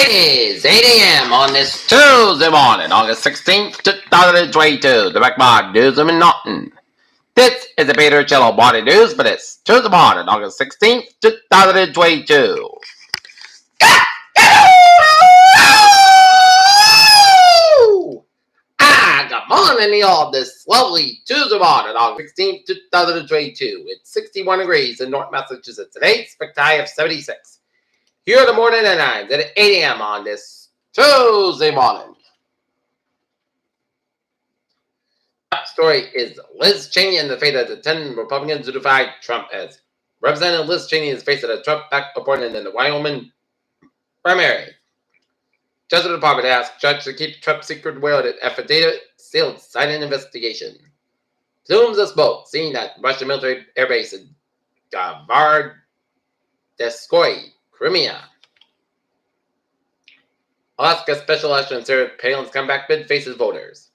It is 8 a.m. on this Tuesday morning, August 16th, 2022. The Backbar News of Norton. This is the Peter Cello Body News for this Tuesday morning, August 16th, 2022. Good morning, y'all. This lovely Tuesday morning, August 16th, 2022. It's 61 degrees in North Massachusetts today. Expect high of 76. Here are the morning headlines at 8 a.m. on this Tuesday morning. Top story is Liz Cheney and the fate of the 10 Republicans who defied Trump as Representative Liz Cheney is facing a Trump-backed opponent in the Wyoming primary. Justice Department asked judge to keep Trump's secret world affidavit sealed, citing investigation. Plumes of smoke seen at Russian military airbase in Gvardeskoy, Crimea. Alaska Special Election Sarah Palin's comeback bid faces voters.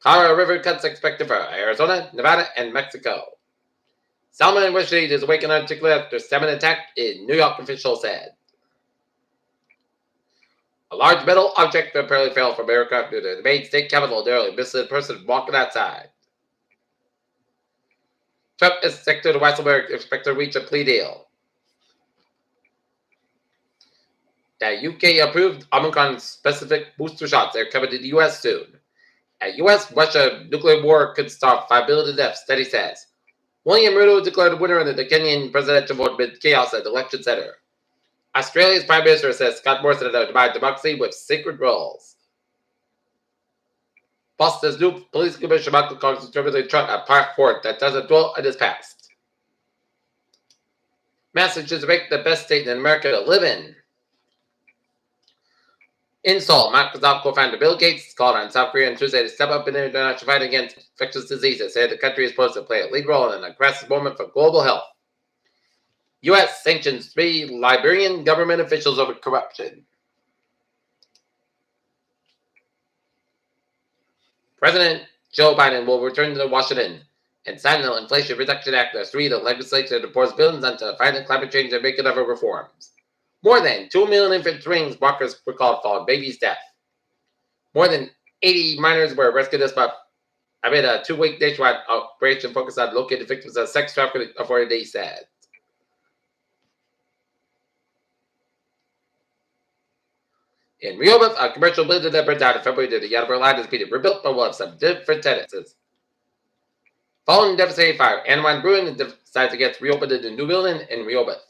Colorado River cuts expected for Arizona, Nevada, and Mexico. Salmon and Wishley is awakened articulate after 7 attack in New York, officials said. A large metal object apparently fell from aircraft near the Maine state capitol nearly missed a person walking outside. Trump is Secretary to Weisselberg expected to reach a plea deal. The UK approved Omicron-specific booster shots. They're coming to the U.S. soon. A U.S.-Russia nuclear war could start 5 billion deaths, study says. William Ruto declared the winner in the Kenyan presidential vote amid chaos at the election center. Australia's Prime Minister says Scott Morrison has divided democracy with sacred roles. Boston's new police commissioner Michael Cox determined Trump at Park Fort that doesn't dwell on his past. Massachusetts ranked the best state in America to live in. In Seoul, Microsoft co-founder Bill Gates called on South Korea on Tuesday to step up in the international fight against infectious diseases, said the country is supposed to play a lead role in a crisis moment for global health. U.S. sanctions 3 Liberian government officials over corruption. President Joe Biden will return to Washington and sign the Inflation Reduction Act as 3 the legislature that pours billions onto fighting climate change and making other reforms. More than 2 million infant swing walkers were called for baby's death. More than 80 minors were arrested this month amid a 2-week nationwide operation focused on locating victims of sex trafficking, authorities said. In Rehoboth, a commercial building that burned down in February near the Yadver line is being rebuilt, but will have some different tenants. Following devastating fire, Anwine Brewing decides against reopening the new building in Rehoboth.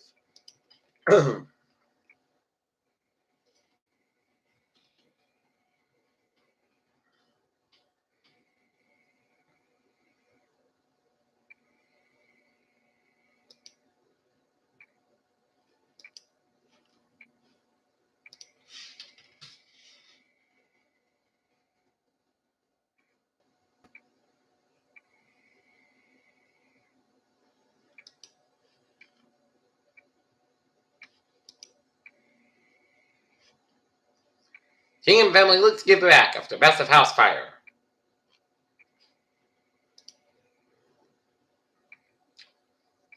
King and family looks give back after massive house fire.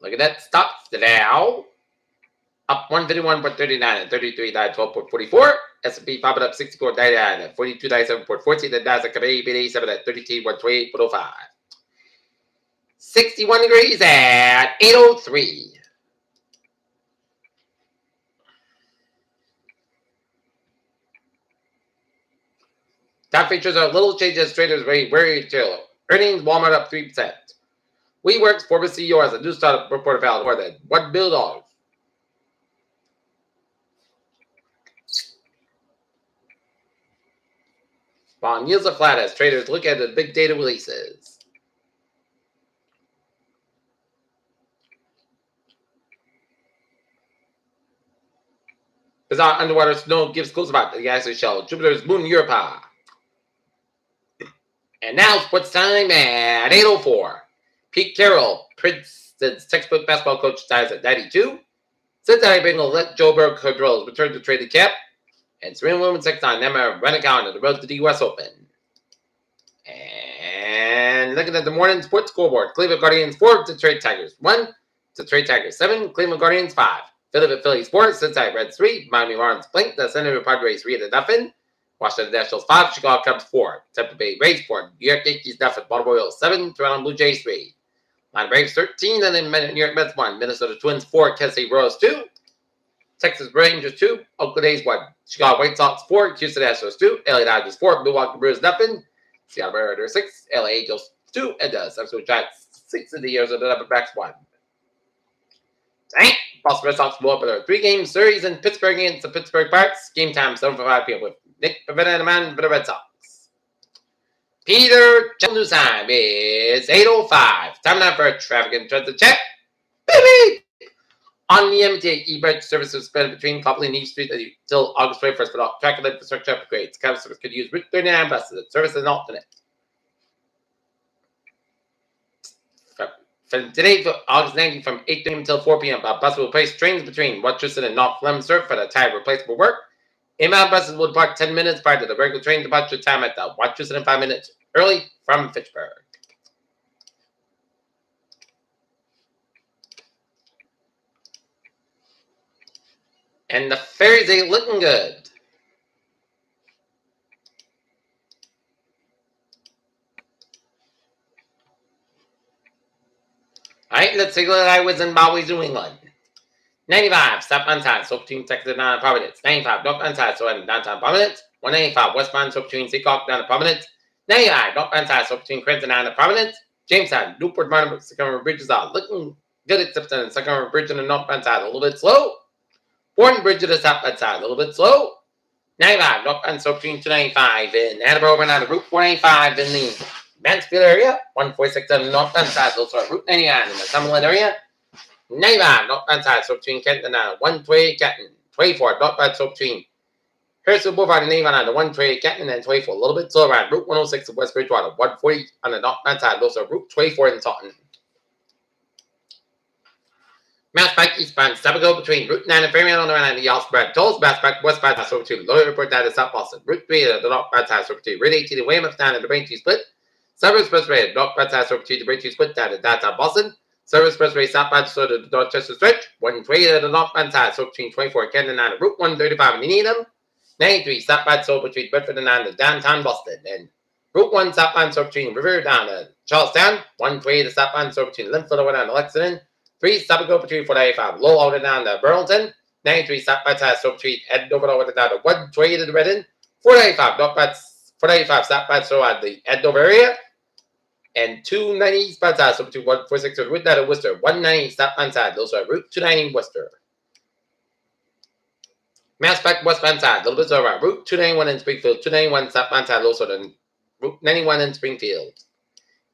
Look at that. Stops now. Up 151.39 and 33 12.44. S&P 5 up 64.99 and 42.97.14. The Nasdaq coming 87 at 32.28.05. 61 degrees at 8:03. Top features are little changes. Traders very chill. Earnings: Walmart up 3%. WeWork's former CEO has a new startup report valued more than $1 billion. Bond yields are flat as traders look at the big data releases. Bizarre underwater snow gives clues about the icy shell. Jupiter's moon Europa. And now sports time at 8:04. Pete Carroll, Princeton's textbook basketball coach, dies at 92. Cincinnati Bengals let Joe Burrow controls return to trade the cap. And Serena Williams takes on Emma Raducanu on the road to the U.S. Open. And looking at the morning sports scoreboard, Cleveland Guardians 4 to trade Tigers 1 to trade Tigers 7. Cleveland Guardians 5. Philadelphia Phillies 4, Cincinnati Reds 3, Miami Marlins blink, the San Diego Padres 3-0, Washington Nationals 5, Chicago Cubs 4, Tampa Bay Rays 4, New York Yankees 0, Baltimore Orioles 7, Toronto Blue Jays 3, Atlanta Braves 13, and then New York Mets 1, Minnesota Twins 4, Kansas City Royals 2, Texas Rangers 2, Oakland A's 1, Chicago White Sox 4, Houston Astros 2, LA Dodgers 4, Milwaukee Brewers 0, Seattle Mariners 6, LA Angels 2, and the San Francisco Giants 6 in the years of the Diamondbacks 1. Dang! Boston Red Sox blew up their 3-game series in Pittsburgh against the Pittsburgh Pirates. Game time 7:05 p.m. with Nick Pavetta and the man for the Red Sox. Peter News time is 8:05. Time now for a traffic and transit check. Baby! On the MTA e-bike service suspended between Copley and East Street until August 21st, but off track and infrastructure upgrades. Customers could use Route 39 buses that service as an alternate. From today to August 19th from 8 p.m. until 4 p.m. A bus will replace trains between Westchester and North Leominster for the time replaceable work. Inbound buses will depart 10 minutes prior to the regular train departure time at the Westchester and 5 minutes early from Fitchburg. And the ferries ain't looking good. Alright, let's take a look at highways in Bowie's New England. 95, southbound side, so between Texas and Providence. 95, northbound side, so in downtown Providence. 195, westbound, so between Seacock down to Providence. 95, northbound side, so between Cranston and Providence. Jamestown, Newport, Martin, Sycamore Bridges are looking good, except on the Sycamore Bridge on the northbound side, a little bit slow. Borden Bridge to the southbound side, a little bit slow. 95, northbound, so between 295 in Attleboro and out of Route 495 in the Mansfield area. 146 on the northbound side, also Route 99 in the Summerlin area. 95, northbound side, so between Kenton and 128 Kenton. 24, northbound, so between Harrisville Boulevard and 89 on the 128 Kenton and 24. A little bit slower on Route 106 in West Bridgewater. 140 on the northbound side, also Route 24 in Taunton. Mass Pike eastbound, Sabago between Route 9 and Fairmont on the right and the Allspread tolls. Mass Pike westbound, so between Lower Airport down to South Boston. Route 3 at the northbound side, so between Route 18 and Weymouth down to the Braintree Split. Suburb Expressway, northbound side, so between the Braintree Split down to downtown Boston. Suburb Expressway, southbound, so to the Dorchester Stretch. 120 at the northbound side, so between 24 Kenton and Route 135 in Needham. 93 southbound, so between Bedford and to downtown Boston. And Route 1 southbound, so between River down to Charlestown. 120 the southbound, so between Linfield over down to Lexington. 3 southbound, between 495 Lowell over down to Burlington. 93 southbound side, so between Edover over down to 120 to Redden. 495 northbound, 495 southbound, so at the Edover area. And 290 eastbound side, so between 146 and Route 9 in Worcester. 190 southbound side, those are Route 290 Worcester. Mass Pike westbound side, a little bit over Route 291 in Springfield. 291 southbound side, also the Route 91 in Springfield.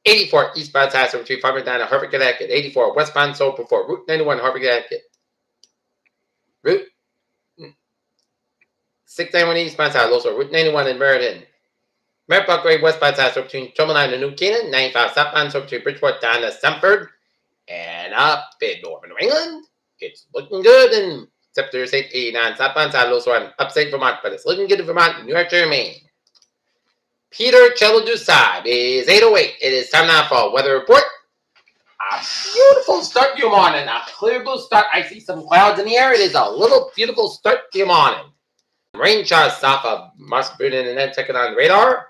84 eastbound side, so between Farmington and Harvard, Connecticut. 84 westbound, so before Route 91 Harvard, Connecticut. Route 691 eastbound side, also Route 91 in Meriden. Merritt Parkway westbound side, so between Tourmaline and New Canaan. 95 southbound, so between Bridgeport down to Stamford. And up in northern New England, it's looking good. And Scepter State 89 southbound side, also on upstate Vermont, but it's looking good in Vermont, New Hampshire, Maine. Peter Cheladusai is 8:08. It is time now for a weather report. A beautiful start to your morning. A clear blue start. I see some clouds in the air. It is a little beautiful start to your morning. Rain showers south of Marshburn and then checking on the radar.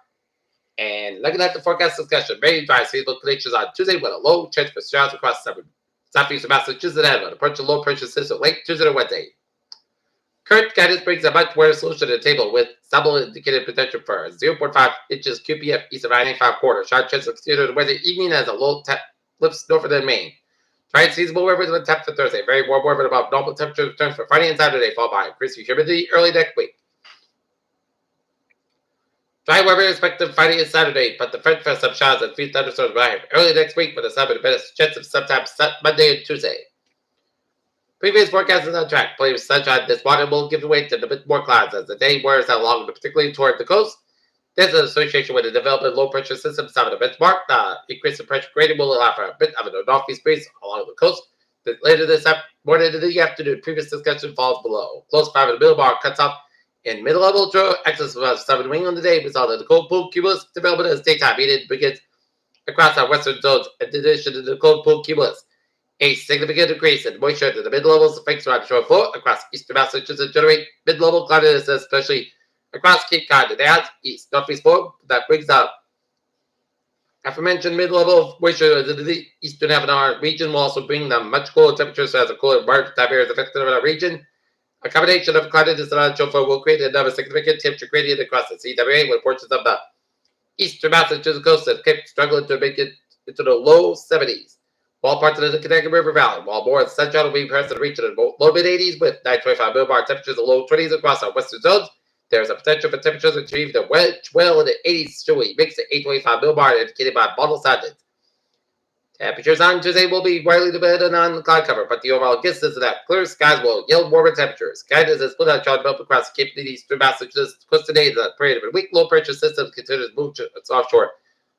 And looking at the forecast discussion, very dry seasonal conditions on Tuesday with a low chance for showers across southeastern Massachusetts and with a potential low pressure system late Tuesday to Wednesday. Current guidance brings a much wetter solution to the table with double indicated potential for 0.5 inches QPF east of I-95 quarter. Short chance of consider the Wednesday evening as a low lifts north of the Maine. Dry seasonable weather with a temp for Thursday. Very warm weather above normal temperature returns for Friday and Saturday, followed by increasing humidity early next week. Dry weather expected Friday and Saturday, but the French for some showers and few thunderstorms arrive early next week with a sun with a better chance of sometimes Monday and Tuesday. Previous forecast is on track. Plenty of sunshine this morning will give way to a bit more clouds as the day wears along, particularly toward the coast. There's an association with the development low pressure system south of the benchmark. The increase in pressure gradient will allow for a bit of a northeast breeze along the coast. Later this morning into the afternoon, previous discussion falls below. Close 5 in the middle bar cuts off in middle level excess of 7 New England today, result of the cold pool cumulus development as daytime heated begins across our western zones in addition to the cold pool cumulus. A significant increase in moisture to the mid-levels affects around shore flow across eastern Massachusetts generate mid-level cloudiness, especially across Cape Cod and adds east northeast flow that brings up aforementioned mid-level moisture to the eastern half of our region will also bring them much cooler temperatures as a cooler March type area is affected in our region. A combination of cloudiness and onshore flow will create another significant temperature gradient across the CWA with portions of the eastern Massachusetts coast that kept struggling to make it into the low 70s. While parts of the Connecticut River Valley, while more central will be parts of the region in low mid 80s with 925 millibar temperatures and low 20s across our western zones. There is a potential for temperatures to achieve the well in the 80s, showing mix at 825 millibar indicated by model standards. Temperatures on Tuesday will be widely dependent on the cloud cover, but the overall guess is that clear skies will yield warmer temperatures. Guidance is put on chart developed across the Cape and eastern Massachusetts coast today. The period of a weak low pressure system continues to move to its offshore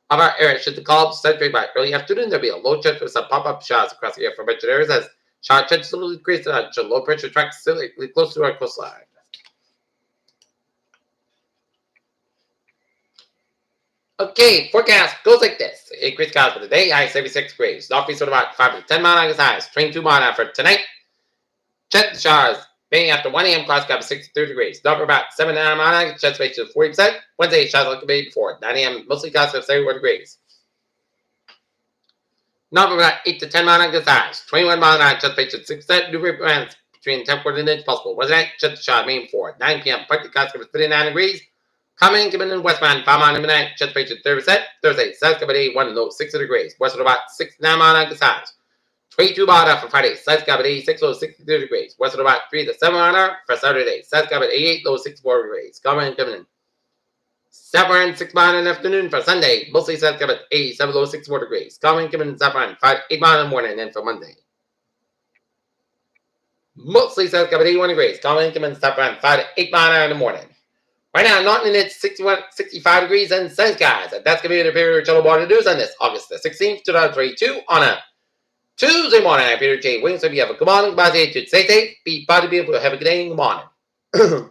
of our area. Should the clouds centering by early afternoon, there'll be a low chance for some pop-up showers across the aforementioned areas as shower chances will increase until low pressure tracks significantly close to our coastline. Okay, forecast goes like this. Increased skies for today, high 76 degrees. Northeast at about 5 to 10 mile an hour highs. 22 mile an hour for tonight. Check the showers. Being after 1 a.m., clouds got 63 degrees. North for about 7 mile an hour, chance rate to 40%. Wednesday, showers like the day before. 9 a.m., mostly clouds of 71 degrees. North for about 8 to 10 mile an hour highs. 21 mile an hour, chance rate to 6%. New winds between 10 and 40 possible. Wednesday, check the shower main for 9 p.m. Partly clouds got 39 degrees. Coming in westbound, 5 mile midnight, chance rate to 30%. Thursday, south coming 81 and low 60 degrees. West of about 69 mile an hour highs. 22 mile an hour for Friday, south coming 86, low 63 degrees. West of about 3 to 7 mile an hour for Saturday, south coming 88, low 64 degrees. Coming in 7 and 6 mile in the afternoon for Sunday, mostly south coming 87, low 64 degrees. Coming in 7 5, 8 mile in the morning, and for Monday. Mostly south coming 81 degrees. Coming in 7 5 to 8 mile an hour in the morning. Right now, Norton it's 65 degrees and sunny skies. And that's going to be the period of water news on this August the 16th, 2022 on a Tuesday morning. I'm Peter J. Wiggins. So you have a good morning, bye. Stay safe, be body, be able to have a good day in the morning.